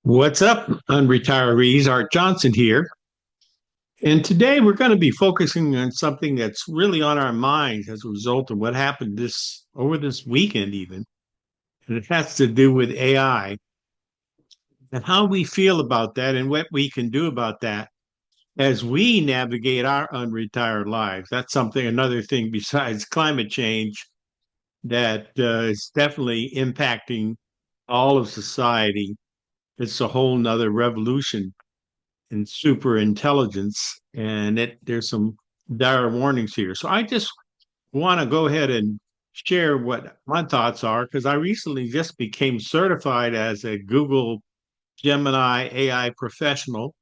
What's up, unretirees? Art Johnson here. And today we're going to be focusing on something that's really on our minds as a result of what happened this weekend even. And it has to do with AI and how we feel about that and what we can do about that as we navigate our unretired lives. That's another thing besides climate change that is definitely impacting all of society. It's a whole nother revolution and super intelligence, and there's some dire warnings here. So I just want to go ahead and share what my thoughts are because I recently just became certified as a Google Gemini AI professional,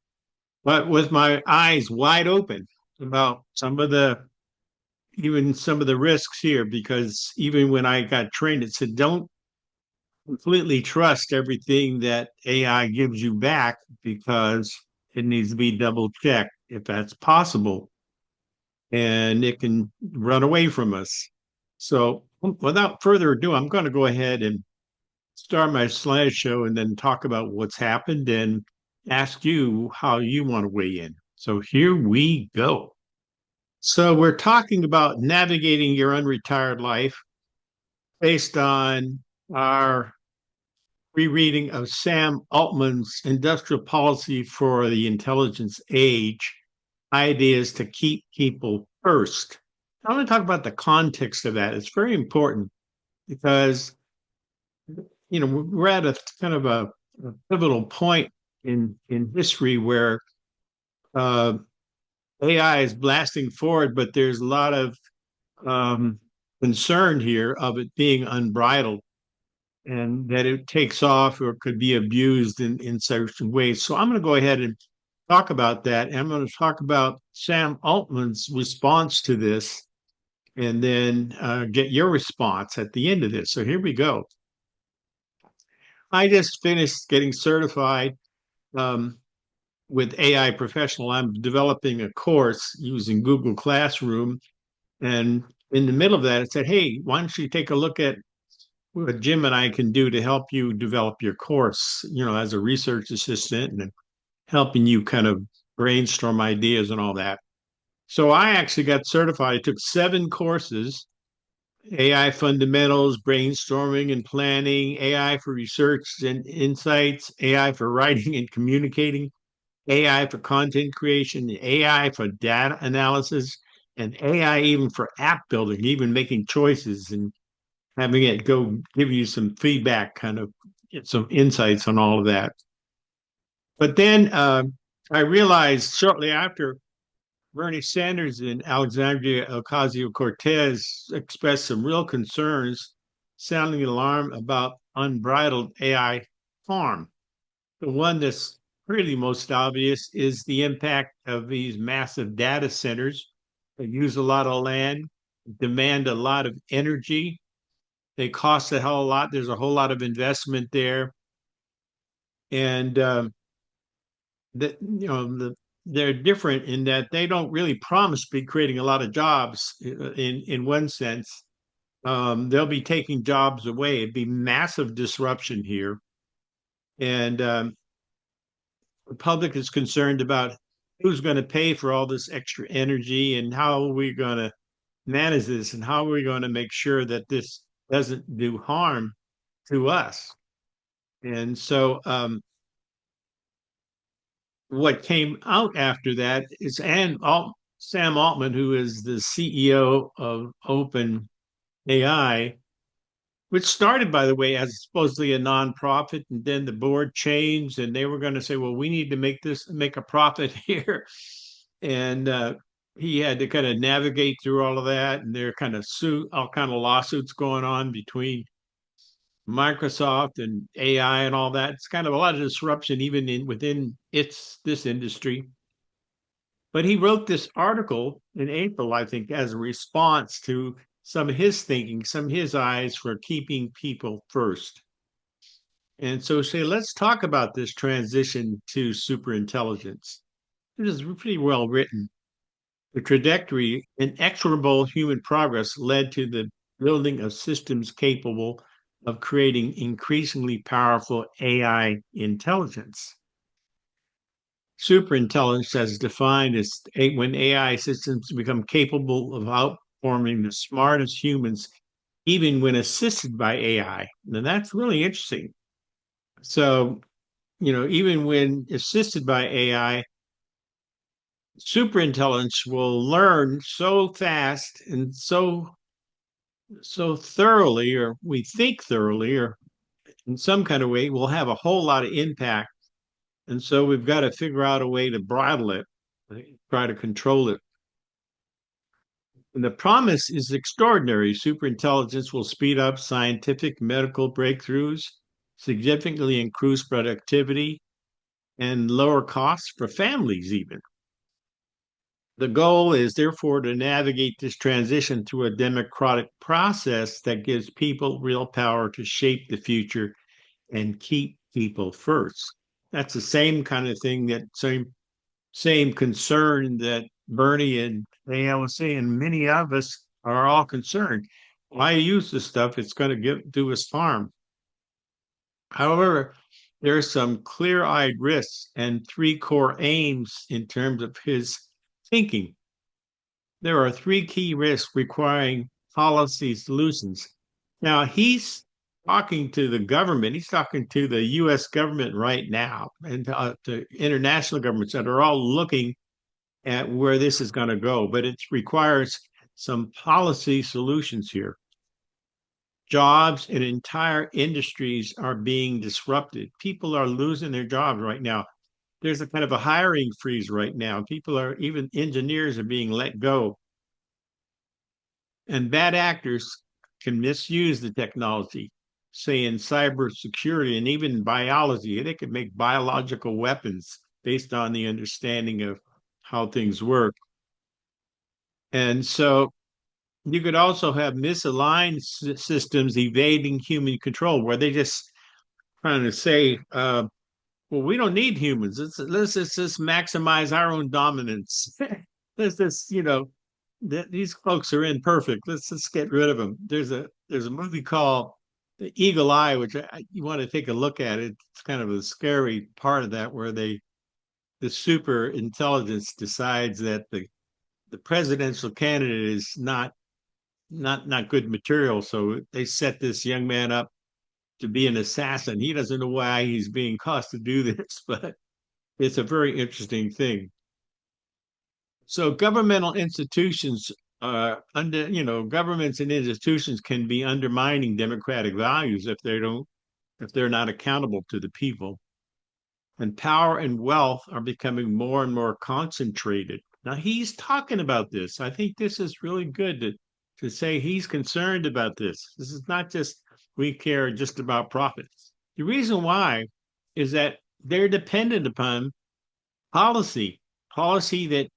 but with my eyes wide open about some of the risks here, because even when I got trained, it said don't completely trust everything that AI gives you back because it needs to be double checked if that's possible, and it can run away from us. So, without further ado, I'm going to go ahead and start my slideshow and then talk about what's happened and ask you how you want to weigh in. So, here we go. So, we're talking about navigating your unretired life based on our rereading of Sam Altman's Industrial Policy for the Intelligence Age, Ideas to Keep People First. I want to talk about the context of that. It's very important because, we're at a kind of a pivotal point in history where uh, AI is blasting forward, but there's a lot of um, concern here of it being unbridled and that it takes off or could be abused in certain ways. So I'm going to go ahead and talk about that. And I'm going to talk about Sam Altman's response to this and then get your response at the end of this. So here we go. I just finished getting certified um, with AI Professional. I'm developing a course using Google Classroom. And in the middle of that, it said, hey, why don't you take a look at what Jim and I can do to help you develop your course, as a research assistant and helping you kind of brainstorm ideas and all that. So I actually got certified. I took 7 courses: AI fundamentals, brainstorming and planning, AI for research and insights, AI for writing and communicating, AI for content creation, AI for data analysis, and AI even for app building, even making choices and having it go give you some feedback, kind of get some insights on all of that. But then I realized shortly after Bernie Sanders and Alexandria Ocasio-Cortez expressed some real concerns, sounding an alarm about unbridled AI harm. The one that's really most obvious is the impact of these massive data centers that use a lot of land, demand a lot of energy. They cost a hell of a lot. There's a whole lot of investment there, and that they're different in that they don't really promise to be creating a lot of jobs. In one sense, they'll be taking jobs away. It'd be massive disruption here, and the public is concerned about who's going to pay for all this extra energy and how are we going to manage this and how are we going to make sure that this doesn't do harm to us. And so what came out after that is Sam Altman, who is the CEO of Open AI, which started, by the way, as supposedly a nonprofit, and then the board changed, and they were going to say, "Well, we need to make a profit here," and he had to kind of navigate through all of that, and there are all kind of lawsuits going on between Microsoft and AI and all that. It's kind of a lot of disruption even within this industry. But he wrote this article in April, I think, as a response to some of his thinking, some of his eyes for keeping people first. And so say, let's talk about this transition to superintelligence. It is pretty well written. The trajectory, inexorable human progress led to the building of systems capable of creating increasingly powerful AI intelligence. Superintelligence, as defined, is when AI systems become capable of outperforming the smartest humans, even when assisted by AI. Now, that's really interesting. So, even when assisted by AI, superintelligence will learn so fast and so thoroughly, or we think thoroughly, or in some kind of way, will have a whole lot of impact. And so we've got to figure out a way to bridle it, try to control it. And the promise is extraordinary. Superintelligence will speed up scientific medical breakthroughs, significantly increase productivity, and lower costs for families, even. The goal is, therefore, to navigate this transition through a democratic process that gives people real power to shape the future and keep people first. That's the same kind of thing, that same concern that Bernie and ALC and many of us are all concerned. Why use this stuff? It's going to do us harm. However, there are some clear-eyed risks and three core aims in terms of his thinking. There are three key risks requiring policy solutions. Now, he's talking to the government. He's talking to the U.S. government right now, and to international governments that are all looking at where this is going to go. But it requires some policy solutions here. Jobs and entire industries are being disrupted. People are losing their jobs right now. There's a kind of a hiring freeze right now. Even engineers are being let go. And bad actors can misuse the technology, say in cybersecurity and even biology. They could make biological weapons based on the understanding of how things work. And so you could also have misaligned systems evading human control, where they just trying to say, well, we don't need humans. Let's just maximize our own dominance. Let's just, these folks are imperfect. Let's just get rid of them. There's a movie called The Eagle Eye, which you want to take a look at. It's kind of a scary part of that, where the super intelligence decides that the presidential candidate is not good material. So they set this young man up to be an assassin. He doesn't know why he's being caused to do this, but it's a very interesting thing. So governmental institutions governments and institutions can be undermining democratic values if they're not accountable to the people. And power and wealth are becoming more and more concentrated. Now he's talking about this. I think this is really good to say he's concerned about this. This is not just we care just about profits. The reason why is that they're dependent upon policy that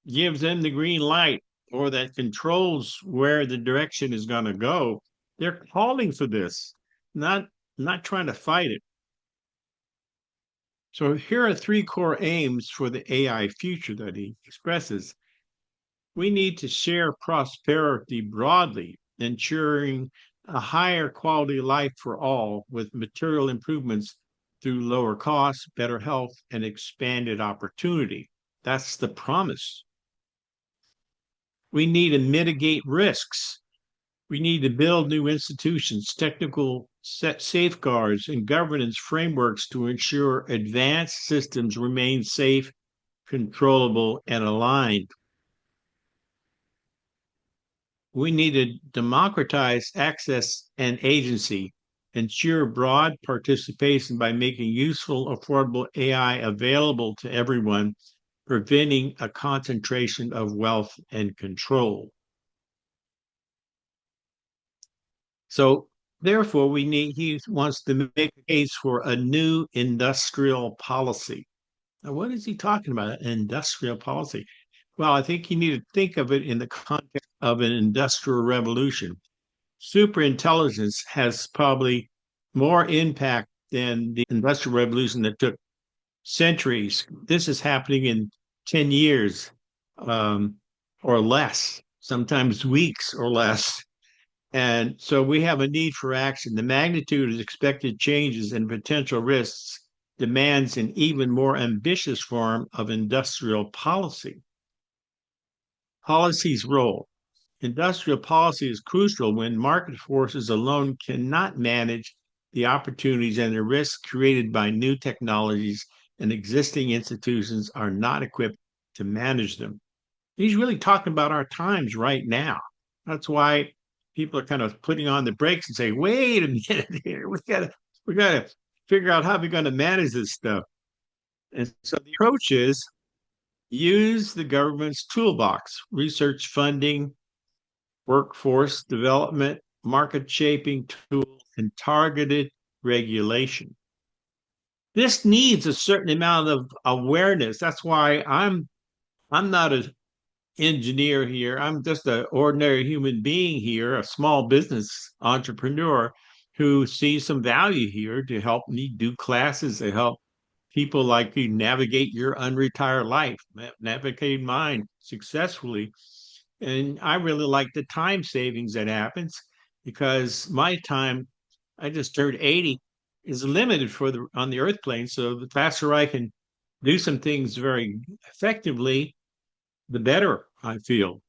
gives them the green light, or that controls where the direction is going to go. They're calling for this, not trying to fight it. So here are three core aims for the AI future that he expresses. We need to share prosperity broadly, ensuring a higher quality life for all, with material improvements through lower costs, better health, and expanded opportunity. That's the promise. We need to mitigate risks. We need to build new institutions, technical safeguards, and governance frameworks to ensure advanced systems remain safe, controllable, and aligned. We need to democratize access and agency, ensure broad participation by making useful, affordable AI available to everyone, preventing a concentration of wealth and control. So therefore, he wants to make a case for a new industrial policy. Now, what is he talking about? An industrial policy? Well, I think you need to think of it in the context of an industrial revolution. Superintelligence has probably more impact than the industrial revolution that took centuries. This is happening in 10 years or less, sometimes weeks or less. And so we have a need for action. The magnitude of expected changes and potential risks demands an even more ambitious form of industrial policy. Policy's role. Industrial policy is crucial when market forces alone cannot manage the opportunities and the risks created by new technologies, and existing institutions are not equipped to manage them. He's really talking about our times right now. That's why people are kind of putting on the brakes and say, wait a minute here, we gotta figure out how we're going to manage this stuff. And so the approach is use the government's toolbox, research funding, workforce development, market shaping tools, and targeted regulation. This needs a certain amount of awareness. That's why I'm not an engineer here. I'm just an ordinary human being here, a small business entrepreneur who sees some value here to help me do classes to help people like you navigate your unretired life, navigate mine successfully. And I really like the time savings that happens because my time, I just turned 80, is limited for the on the earth plane. So the faster I can do some things very effectively, the better I feel.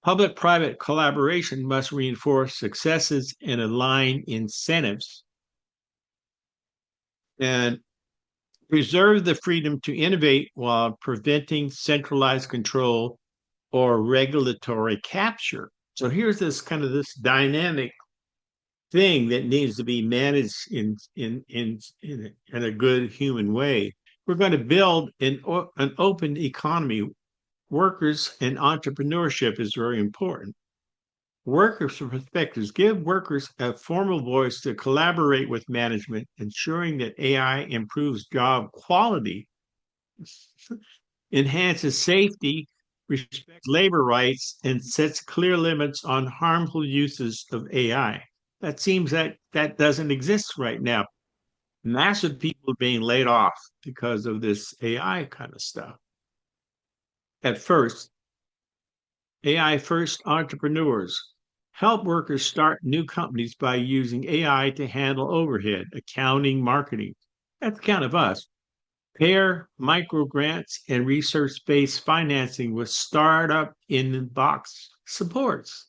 Public private collaboration must reinforce successes and align incentives and preserve the freedom to innovate while preventing centralized control or regulatory capture. So here's this kind of this dynamic thing that needs to be managed in a good human way. We're going to build an open economy. Workers and entrepreneurship is very important. Workers' perspectives give workers a formal voice to collaborate with management, ensuring that AI improves job quality, enhances safety, respects labor rights, and sets clear limits on harmful uses of AI. That seems that doesn't exist right now. Massive people being laid off because of this AI kind of stuff. At first, AI first entrepreneurs help workers start new companies by using AI to handle overhead, accounting, marketing. That's kind of us. Pair micro grants and research based financing with startup in box supports.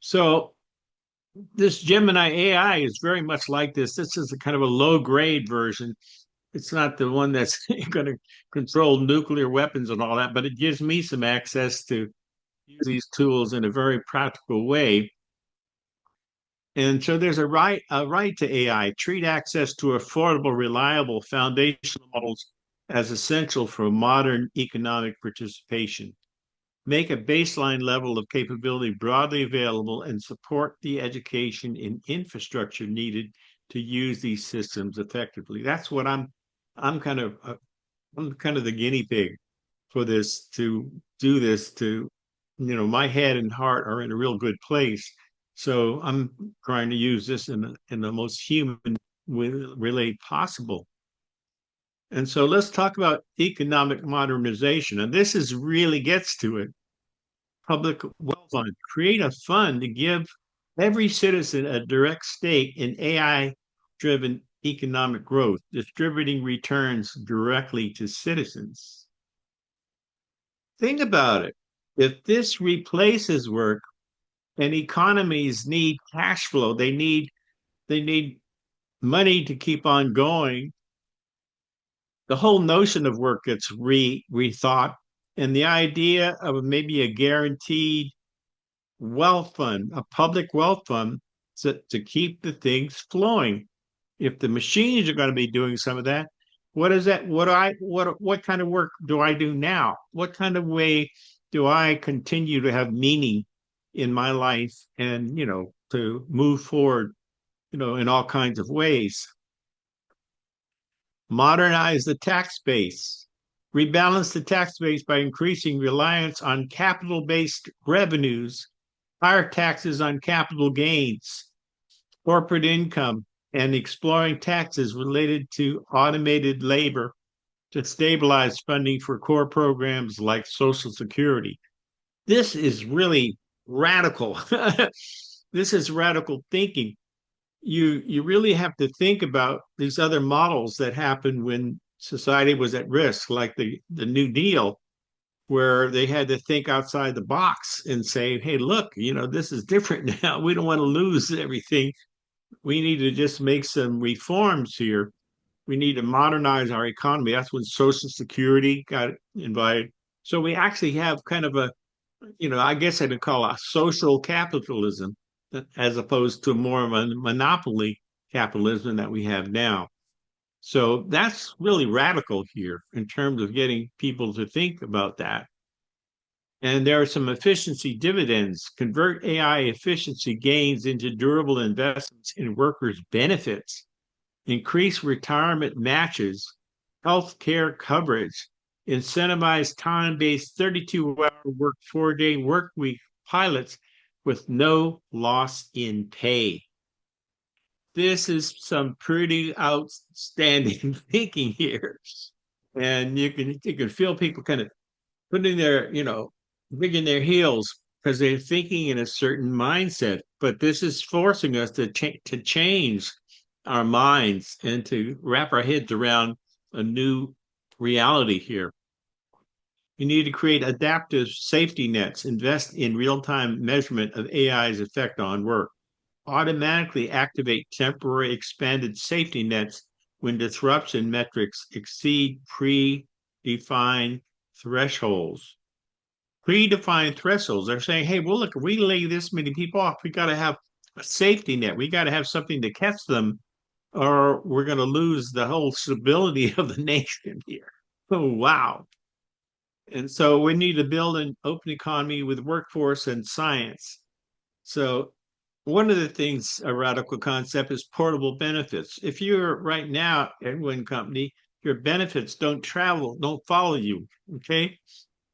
So, this Gemini AI is very much like this. This is a kind of a low grade version. It's not the one that's going to control nuclear weapons and all that, but it gives me some access to use these tools in a very practical way. And so there's a right to AI. Treat access to affordable, reliable foundational models as essential for modern economic participation. Make a baseline level of capability broadly available and support the education and infrastructure needed to use these systems effectively. That's what I'm kind of I'm kind of the guinea pig for this to do this to my head and heart are in a real good place. So I'm trying to use this in the most human relate possible. And so let's talk about economic modernization. And this is really gets to it. Public wealth fund. Create a fund to give every citizen a direct stake in AI driven economic growth, distributing returns directly to citizens. Think about it. If this replaces work and economies need cash flow, they need money to keep on going. The whole notion of work gets rethought, and the idea of maybe a guaranteed wealth fund, a public wealth fund, to keep the things flowing. If the machines are going to be doing some of that, what is that? What kind of work do I do now? What kind of way do I continue to have meaning in my life and to move forward, in all kinds of ways? Modernize the tax base, rebalance the tax base by increasing reliance on capital based revenues, higher taxes on capital gains, corporate income, and exploring taxes related to automated labor to stabilize funding for core programs like Social Security. This is really radical. this is radical thinking. You really have to think about these other models that happened when society was at risk, like the New Deal, where they had to think outside the box and say, hey, look, this is different now. We don't want to lose everything. We need to just make some reforms here. We need to modernize our economy. That's when Social Security got invited. So we actually have kind of I guess I'd call it social capitalism as opposed to more of a monopoly capitalism that we have now. So that's really radical here in terms of getting people to think about that. And there are some efficiency dividends. Convert AI efficiency gains into durable investments in workers' benefits. Increase retirement matches, health care coverage, incentivize time-based 32-hour work, 4-day work week pilots with no loss in pay. This is some pretty outstanding thinking here. And you can feel people kind of putting their, digging their heels because they're thinking in a certain mindset. But this is forcing us to change our minds and to wrap our heads around a new reality here. You need to create adaptive safety nets, invest in real-time measurement of AI's effect on work, automatically activate temporary expanded safety nets when disruption metrics exceed predefined thresholds. Predefined thresholds. They're saying, hey, well, look, if we lay this many people off, we got to have a safety net. We got to have something to catch them, or we're going to lose the whole stability of the nation here. Oh, wow. And so we need to build an open economy with workforce and science. So one of the things, a radical concept is portable benefits. If you're right now at one company, your benefits don't follow you. Okay.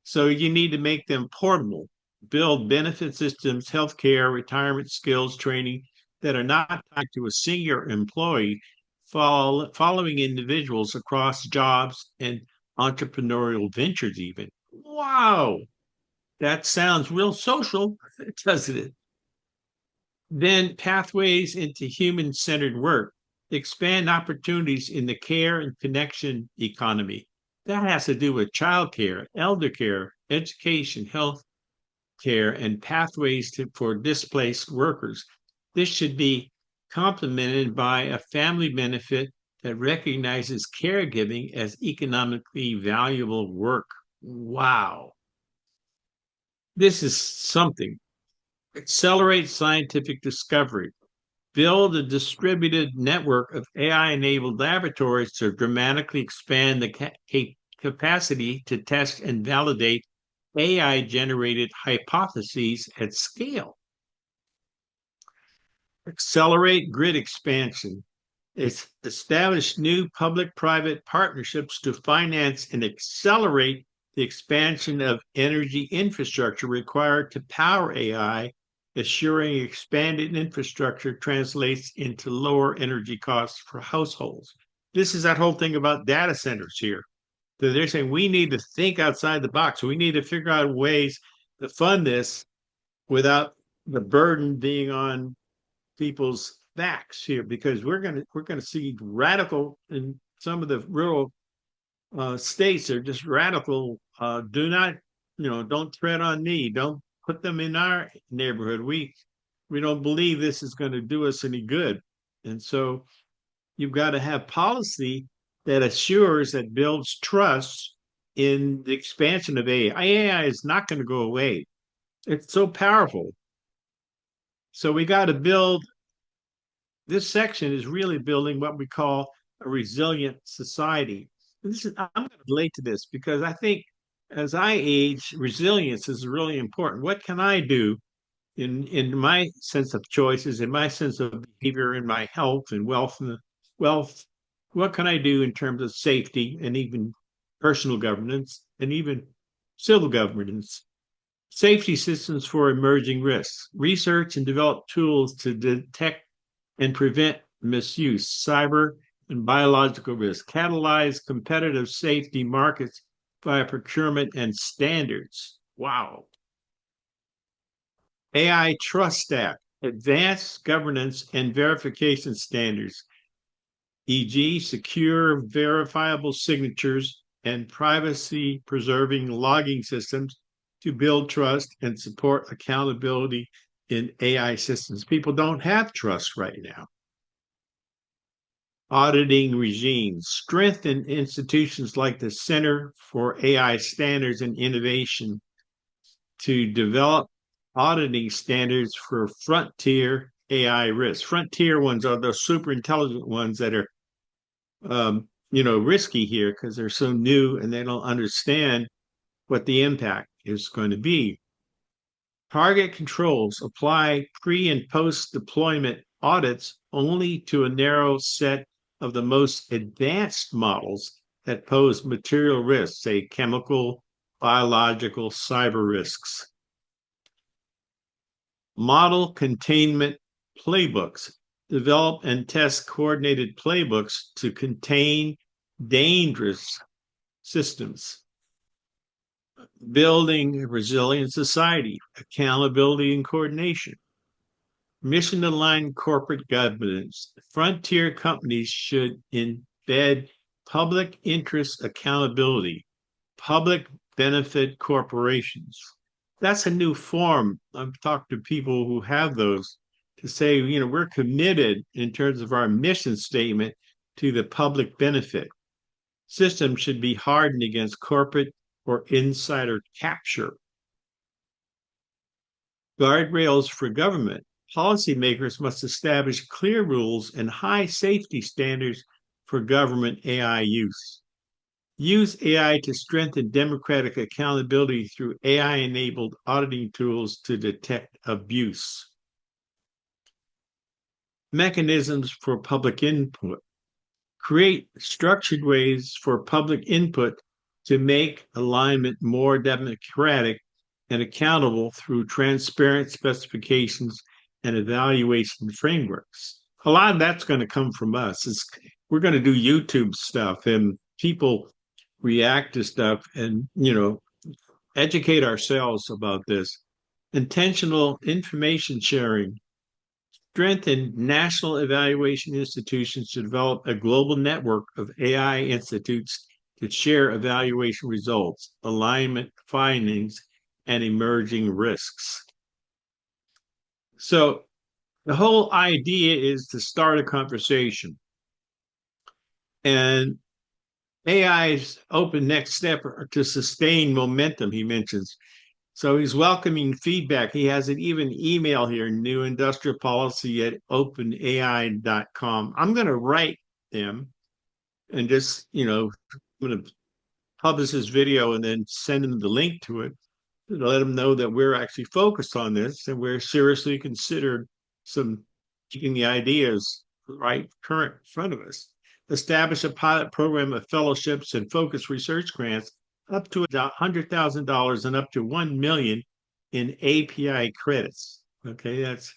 So you need to make them portable, build benefit systems, healthcare, retirement skills training that are not tied to a singular employee, following individuals across jobs and entrepreneurial ventures even. Wow, that sounds real social, doesn't it? Then pathways into human-centered work, expand opportunities in the care and connection economy. That has to do with childcare, elder care, education, health care, and pathways for displaced workers. This should be complemented by a family benefit that recognizes caregiving as economically valuable work. Wow. This is something. Accelerate scientific discovery. Build a distributed network of AI-enabled laboratories to dramatically expand the capacity to test and validate AI-generated hypotheses at scale. Accelerate grid expansion. Establish new public-private partnerships to finance and accelerate the expansion of energy infrastructure required to power AI, assuring expanded infrastructure translates into lower energy costs for households. This is that whole thing about data centers here. So they're saying we need to think outside the box. We need to figure out ways to fund this without the burden being on people's backs here, because we're gonna see radical in some of the rural states are just radical. Do not, don't tread on me. Don't put them in our neighborhood. We don't believe this is going to do us any good. And so you've got to have policy that assures that builds trust in the expansion of AI. AI is not going to go away. It's so powerful. So we got to build. This section is really building what we call a resilient society. I'm going to relate to this because I think as I age, resilience is really important. What can I do in my sense of choices, in my sense of behavior, in my health and wealth? What can I do in terms of safety and even personal governance and even civil governance? Safety systems for emerging risks. Research and develop tools to detect and prevent misuse, cyber and biological risk, catalyze competitive safety markets via procurement and standards. Wow. AI trust stack, advanced governance and verification standards, e.g., secure, verifiable signatures and privacy preserving logging systems to build trust and support accountability in AI systems. People don't have trust right now. Auditing regimes, strengthen institutions like the Center for AI Standards and Innovation to develop auditing standards for frontier AI risks. Frontier ones are the super intelligent ones that are, risky here because they're so new and they don't understand what the impact is going to be. Target controls apply pre and post deployment audits only to a narrow set of the most advanced models that pose material risks, say chemical, biological, cyber risks. Model containment playbooks. Develop and test coordinated playbooks to contain dangerous systems. Building a resilient society, accountability and coordination. Mission-aligned corporate governance. Frontier companies should embed public interest accountability, public benefit corporations. That's a new form. I've talked to people who have those to say, we're committed in terms of our mission statement to the public benefit. Systems should be hardened against corporate or insider capture. Guardrails for government. Policymakers must establish clear rules and high safety standards for government AI use. Use AI to strengthen democratic accountability through AI-enabled auditing tools to detect abuse. Mechanisms for public input. Create structured ways for public input to make alignment more democratic and accountable through transparent specifications and evaluation frameworks. A lot of that's going to come from us. We're going to do YouTube stuff and people react to stuff and, educate ourselves about this. Intentional information sharing. Strengthen national evaluation institutions to develop a global network of AI institutes to share evaluation results, alignment findings, and emerging risks. So the whole idea is to start a conversation. And AI's open next step to sustain momentum, he mentions. So he's welcoming feedback. He has an even email here, newindustrialpolicy@openai.com. I'm going to write them and just, I'm going to publish this video and then send them the link to it to let them know that we're actually focused on this and we're seriously considered keeping the ideas right current in front of us. Establish a pilot program of fellowships and focused research grants up to $100,000 and up to $1 million in API credits. Okay, that's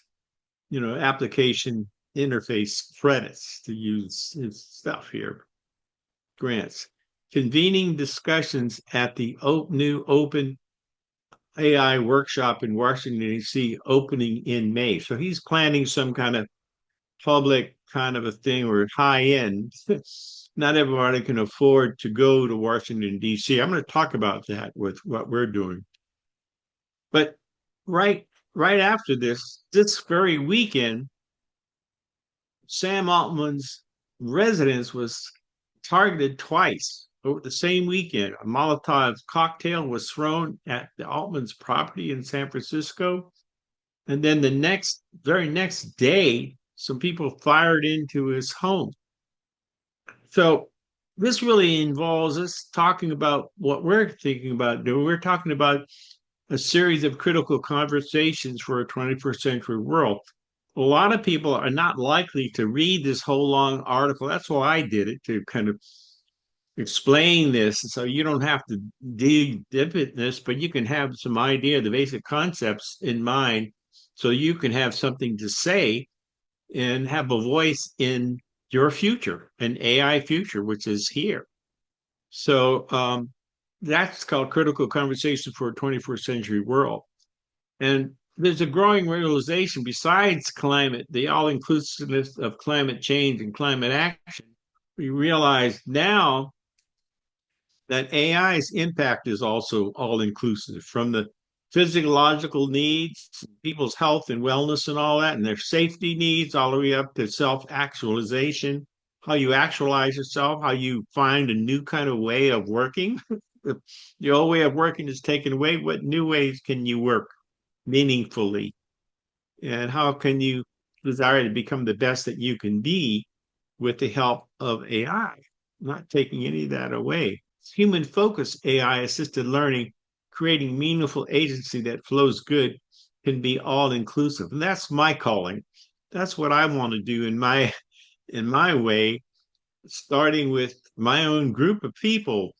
application interface credits to use his stuff here. Grants. Convening discussions at the new Open AI workshop in Washington, D.C. opening in May. So he's planning some kind of public kind of a thing or high end. Not everybody can afford to go to Washington, D.C. I'm going to talk about that with what we're doing. But right after this very weekend, Sam Altman's residence was targeted twice over the same weekend. A Molotov cocktail was thrown at the Altman's property in San Francisco. And then the very next day, some people fired into his home. So this really involves us talking about what we're thinking about doing. We're talking about a series of critical conversations for a 21st century world. A lot of people are not likely to read this whole long article. That's why I did it, to kind of explain this. So you don't have to dig deep in this, but you can have some idea, the basic concepts in mind, so you can have something to say and have a voice in your future, an AI future, which is here. So that's called Critical Conversations for a 21st Century World. And there's a growing realization besides climate, the all inclusiveness of climate change and climate action. We realize now that AI's impact is also all inclusive from the physiological needs, people's health and wellness and all that, and their safety needs, all the way up to self actualization, how you actualize yourself, how you find a new kind of way of working. The old way of working is taken away. What new ways can you work meaningfully? And how can you desire to become the best that you can be with the help of AI? Not taking any of that away. Human focused AI assisted learning, creating meaningful agency that flows good, can be all inclusive. And that's my calling. That's what I want to do in my way, starting with my own group of people,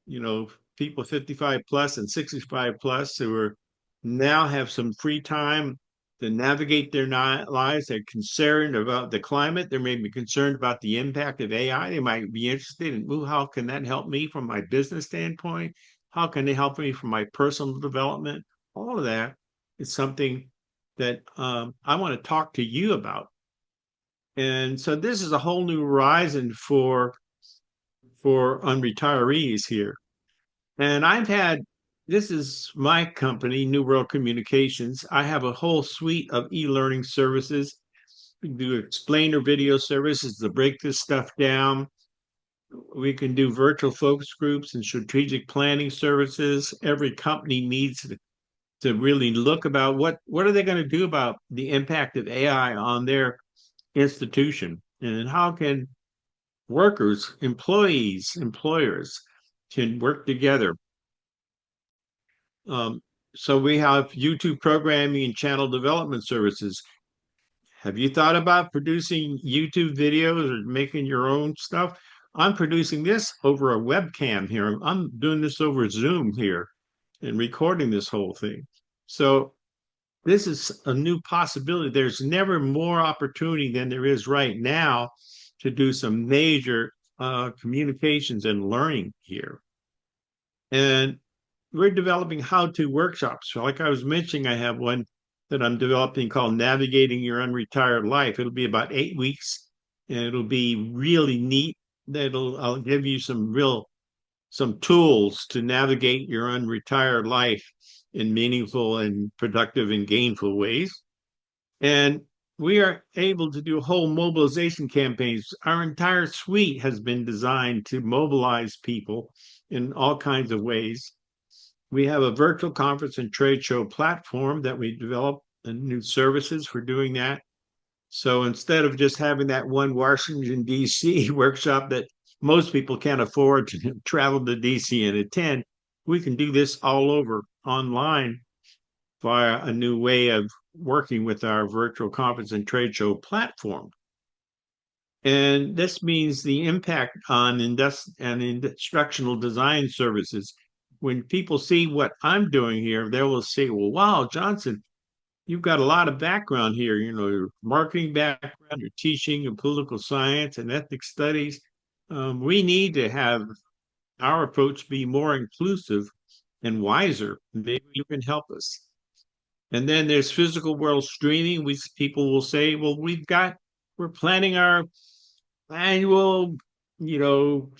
you know, people 55 plus and 65 plus who are now have some free time to navigate their lives. They're concerned about the climate. They may be concerned about the impact of AI. They might be interested in, ooh, how can that help me from my business standpoint? How can it help me from my personal development? All of that is something that I want to talk to you about. And so this is a whole new horizon for unretirees here. And I've had, this is my company, New World Communications. I have a whole suite of e-learning services. We do explainer video services to break this stuff down. We can do virtual focus groups and strategic planning services. Every company needs to really look about what are they going to do about the impact of AI on their institution, and how can workers, employees, employers can work together. Um, so we have YouTube programming and channel development services. Have you thought about producing YouTube videos or making your own stuff? I'm producing this over a webcam here. I'm doing this over Zoom here and recording this whole thing. So this is a new possibility. There's never more opportunity than there is right now to do some major communications and learning here. And we're developing how-to workshops. So like I was mentioning, I have one that I'm developing called Navigating Your Unretired Life. It'll be about 8 weeks, and it'll be really neat. I'll give you some tools to navigate your unretired life in meaningful and productive and gainful ways. And we are able to do whole mobilization campaigns. Our entire suite has been designed to mobilize people in all kinds of ways. We have a virtual conference and trade show platform that we developed and new services for doing that. So instead of just having that one Washington, D.C. workshop that most people can't afford to travel to D.C. and attend, we can do this all over online via a new way of working with our virtual conference and trade show platform. And this means the impact on instructional design services. When people see what I'm doing here, they will say, well, wow, Johnson, you've got a lot of background here, your marketing background, your teaching and political science and ethnic studies. We need to have our approach be more inclusive and wiser. Maybe you can help us. And then there's physical world streaming. People will say, well, we're planning our annual,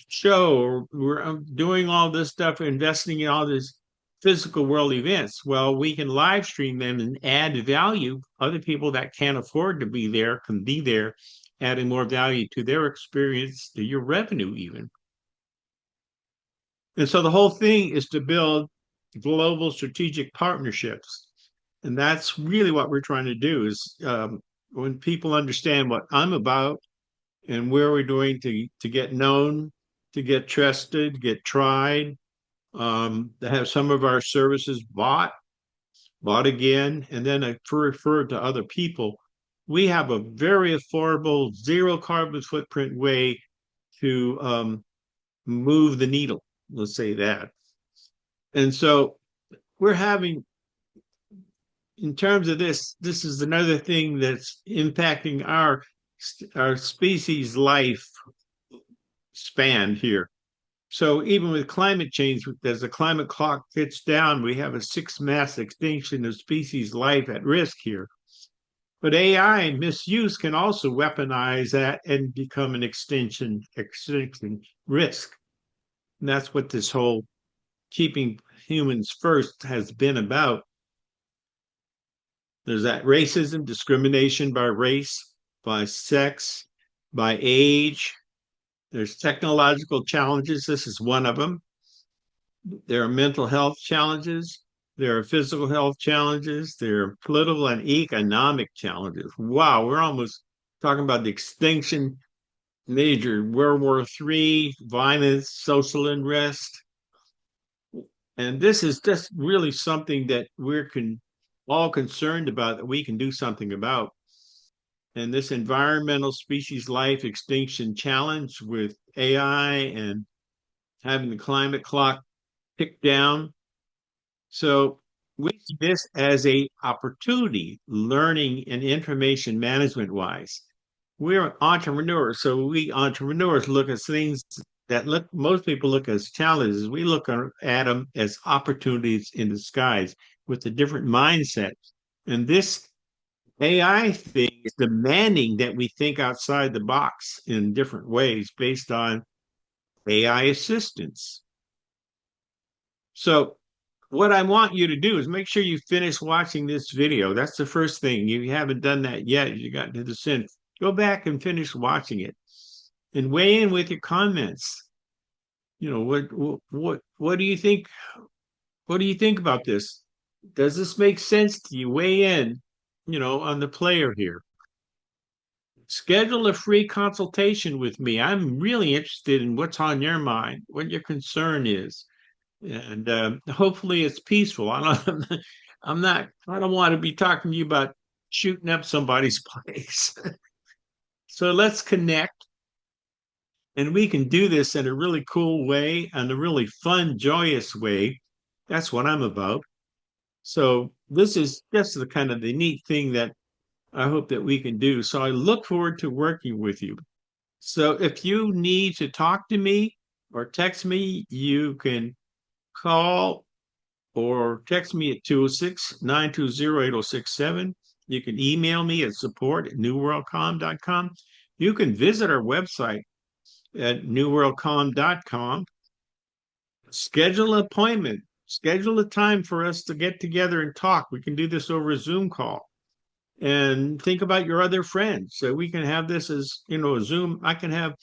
show, or we're doing all this stuff, investing in all these physical world events. Well, we can live stream them and add value. Other people that can't afford to be there can be there, adding more value to their experience, to your revenue even. And so the whole thing is to build global strategic partnerships. And that's really what we're trying to do is when people understand what I'm about and where we're doing to get known, to get trusted, get tried, to have some of our services bought again, and then refer to other people. We have a very affordable, zero carbon footprint way to move the needle. Let's say that. And so we're having, in terms of this is another thing that's impacting our species life span here. So even with climate change, as the climate clock ticks down, we have a sixth mass extinction of species life at risk here. But AI misuse can also weaponize that and become an extinction risk. And that's what this whole keeping humans first has been about. There's that racism, discrimination by race, by sex, by age. There's technological challenges. This is one of them. There are mental health challenges. There are physical health challenges. There are political and economic challenges. Wow, we're almost talking about the extinction, major World War III, violence, social unrest. And this is just really something that all concerned about, that we can do something about. And this environmental species life extinction challenge with AI and having the climate clock tick down. So we see this as a opportunity, learning and information management wise. We're entrepreneurs, so we entrepreneurs look at things that look most people look as challenges. We look at them as opportunities in disguise with a different mindset. And this AI thing is demanding that we think outside the box in different ways based on AI assistance. So what I want you to do is make sure you finish watching this video. That's the first thing. You haven't done that yet. You got to the end. Go back and finish watching it and weigh in with your comments. You know, what do you think? What do you think about this? Does this make sense to you? Weigh in, on the player here. Schedule a free consultation with me. I'm really interested in what's on your mind, what your concern is, and hopefully it's peaceful. I don't want to be talking to you about shooting up somebody's place. So let's connect, and we can do this in a really cool way and a really fun, joyous way. That's what I'm about. So this is just the kind of the neat thing that I hope that we can do. So I look forward to working with you. So if you need to talk to me or text me, you can call or text me at 206-920-8067. You can email me at support@newworldcom.com. You can visit our website at newworldcom.com. Schedule an appointment. Schedule a time for us to get together and talk. We can do this over a Zoom call. And think about your other friends. So we can have this as, a Zoom. I can have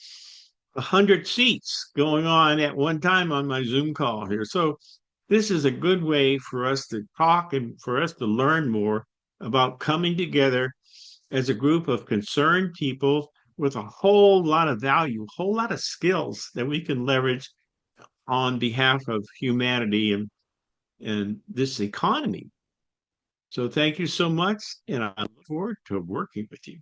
100 seats going on at one time on my Zoom call here. So this is a good way for us to talk and for us to learn more about coming together as a group of concerned people with a whole lot of value, a whole lot of skills that we can leverage on behalf of humanity and this economy. So thank you so much, and I look forward to working with you.